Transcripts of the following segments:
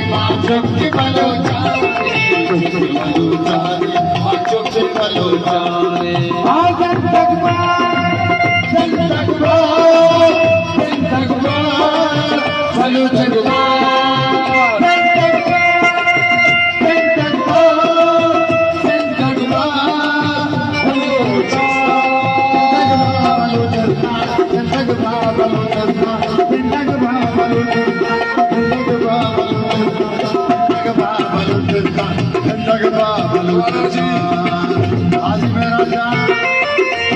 चुपके बलोचारे चुपके बलोचारे आज मेरा जान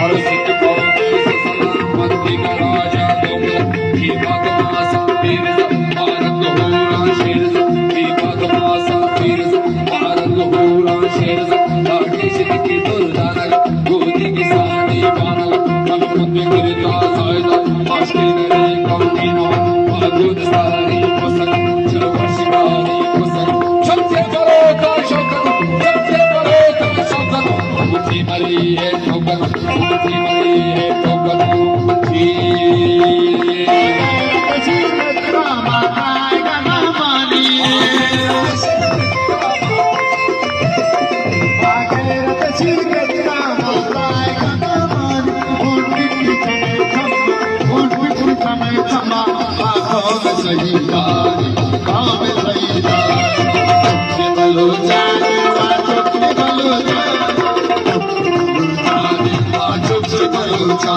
और सिख पौधे से सलामती का राजा तुम की बदमाश पीर भारत हो शेर की बदमाश पीर भारत हो शेर लाठी सिद्धि दुर्धारक गोदी की सानी बानक हम खुद गिरता सायदा मुश्किल नहीं कभी ना मौजूद सारी कुसक चलो शिकारी कुसक सबसे करो का शौकत सबसे करो का शौकत मुझे मरी है ठोकर मुझे मरी है ठोकर मुझे सही काम सही बलोचारे चुपके बलोचारे